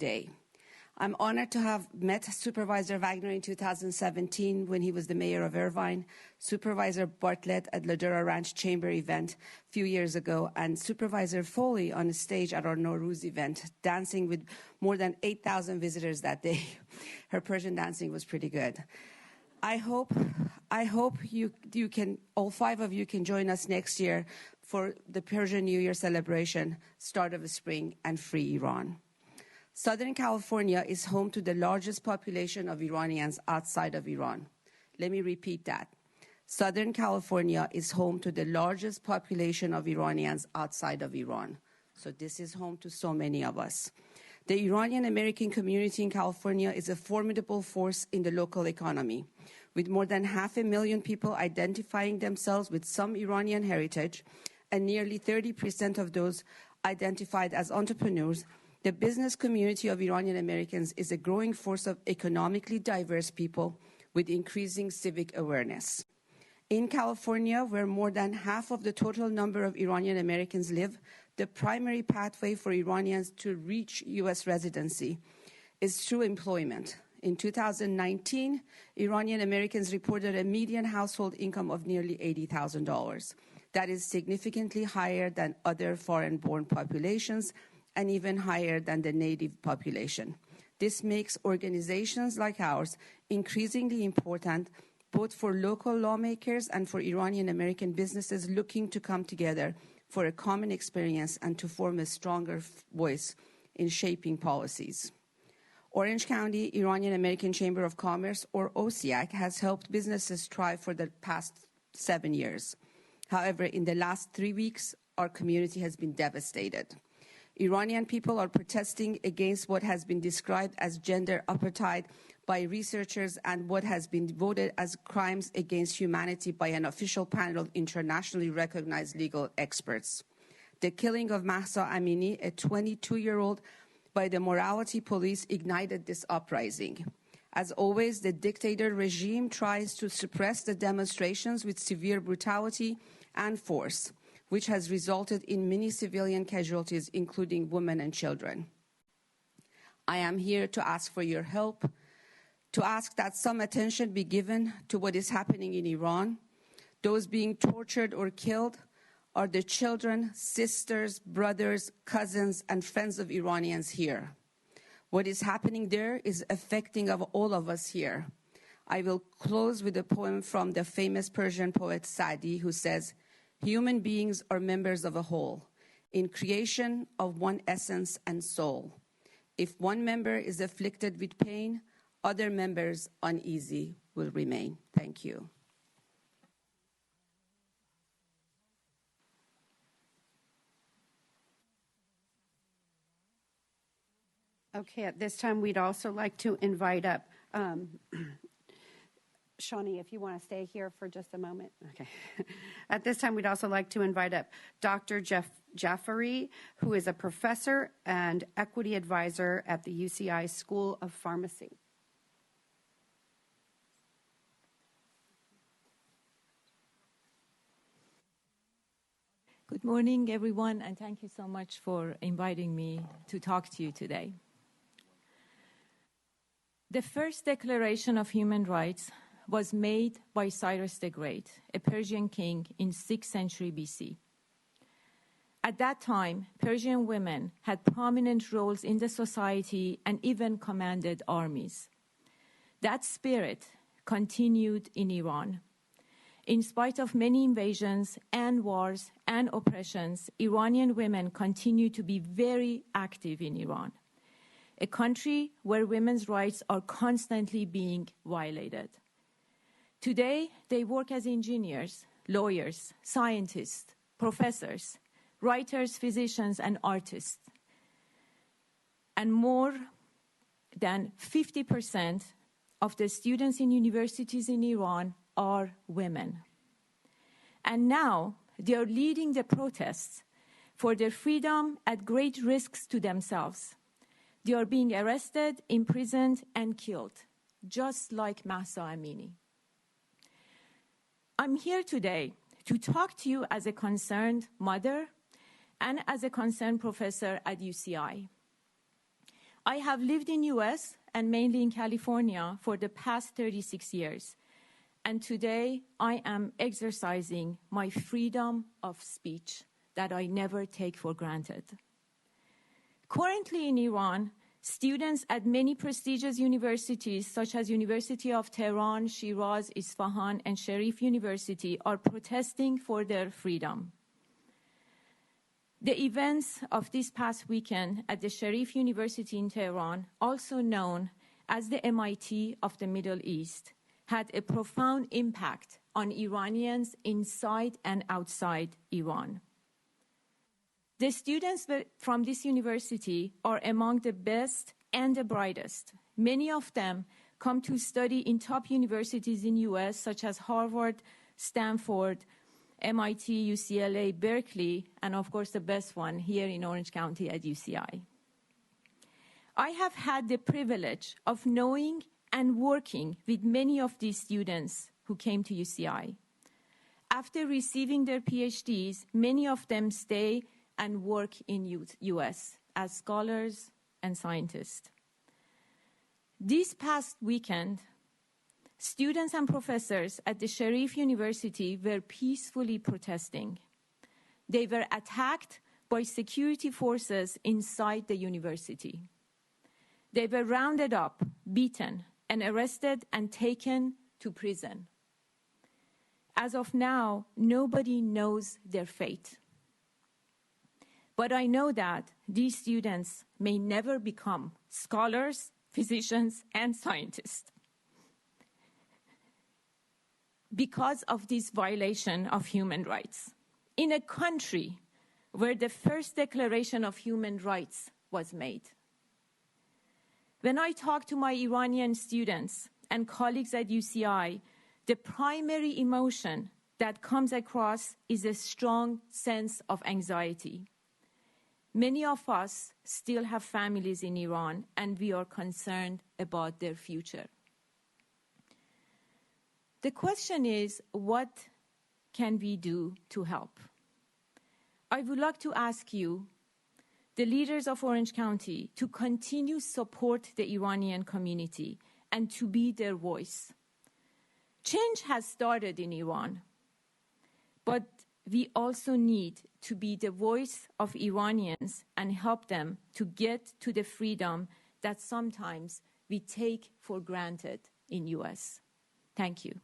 day. I'm honored to have met Supervisor Wagner in 2017 when he was the mayor of Irvine, Supervisor Bartlett at Ladera Ranch Chamber event a few years ago, and Supervisor Foley on a stage at our Nowruz event, dancing with more than 8,000 visitors that day. Her Persian dancing was pretty good. I hope you can, all five of you can join us next year for the Persian New Year celebration, start of the spring, and free Iran. Southern California is home to the largest population of Iranians outside of Iran. Let me repeat that. Southern California is home to the largest population of Iranians outside of Iran. So this is home to so many of us. The Iranian American community in California is a formidable force in the local economy, with more than 500,000 people identifying themselves with some Iranian heritage, and nearly 30% of those identified as entrepreneurs. The business community of Iranian Americans is a growing force of economically diverse people with increasing civic awareness. In California, where more than half of the total number of Iranian Americans live, the primary pathway for Iranians to reach U.S. residency is through employment. In 2019, Iranian Americans reported a median household income of nearly $80,000. That is significantly higher than other foreign-born populations and even higher than the native population. This makes organizations like ours increasingly important, both for local lawmakers and for Iranian American businesses looking to come together for a common experience and to form a stronger voice in shaping policies. Orange County Iranian American Chamber of Commerce, or OCIACC, has helped businesses thrive for the past 7 years. However, in the last 3 weeks, our community has been devastated. Iranian people are protesting against what has been described as gender apartheid by researchers and what has been voted as crimes against humanity by an official panel of internationally recognized legal experts. The killing of Mahsa Amini, a 22-year-old, by the morality police ignited this uprising. As always, the dictator regime tries to suppress the demonstrations with severe brutality and force, which has resulted in many civilian casualties, including women and children. I am here to ask for your help, to ask that some attention be given to what is happening in Iran. Those being tortured or killed are the children, sisters, brothers, cousins, and friends of Iranians here. What is happening there is affecting all of us here. I will close with a poem from the famous Persian poet Sa'di, who says, "Human beings are members of a whole, in creation of one essence and soul. If one member is afflicted with pain, other members uneasy will remain." Thank you. Okay, at this time, we'd also like to invite up Shani, if you want to stay here for just a moment. Okay. At this time, we'd also like to invite up Dr. Jafari, who is a professor and equity advisor at the UCI School of Pharmacy. Good morning, everyone, and thank you so much for inviting me to talk to you today. The first Declaration of Human Rights was made by Cyrus the Great, a Persian king in 6th century BC. At that time, Persian women had prominent roles in the society and even commanded armies. That spirit continued in Iran. In spite of many invasions and wars and oppressions, Iranian women continue to be very active in Iran, a country where women's rights are constantly being violated. Today, they work as engineers, lawyers, scientists, professors, writers, physicians, and artists. And more than 50% of the students in universities in Iran are women. And now they are leading the protests for their freedom at great risks to themselves. They are being arrested, imprisoned, and killed, just like Mahsa Amini. I'm here today to talk to you as a concerned mother and as a concerned professor at UCI. I have lived in US and mainly in California for the past 36 years. And today I am exercising my freedom of speech that I never take for granted. Currently in Iran, students at many prestigious universities such as University of Tehran, Shiraz, Isfahan, and Sharif University are protesting for their freedom. The events of this past weekend at the Sharif University in Tehran, also known as the MIT of the Middle East, had a profound impact on Iranians inside and outside Iran. The students from this university are among the best and the brightest. Many of them come to study in top universities in US, such as Harvard, Stanford, MIT, UCLA, Berkeley, and of course the best one here in Orange County at UCI. I have had the privilege of knowing and working with many of these students who came to UCI. After receiving their PhDs, many of them stay and work in US as scholars and scientists. This past weekend, students and professors at the Sharif University were peacefully protesting. They were attacked by security forces inside the university. They were rounded up, beaten, and arrested and taken to prison. As of now, nobody knows their fate. But I know that these students may never become scholars, physicians, and scientists because of this violation of human rights. In a country where the first Declaration of Human Rights was made. When I talk to my Iranian students and colleagues at UCI, the primary emotion that comes across is a strong sense of anxiety. Many of us still have families in Iran, and we are concerned about their future. The question is, what can we do to help? I would like to ask you, the leaders of Orange County, to continue support the Iranian community and to be their voice. Change has started in Iran, but we also need to be the voice of Iranians and help them to get to the freedom that sometimes we take for granted in US. Thank you.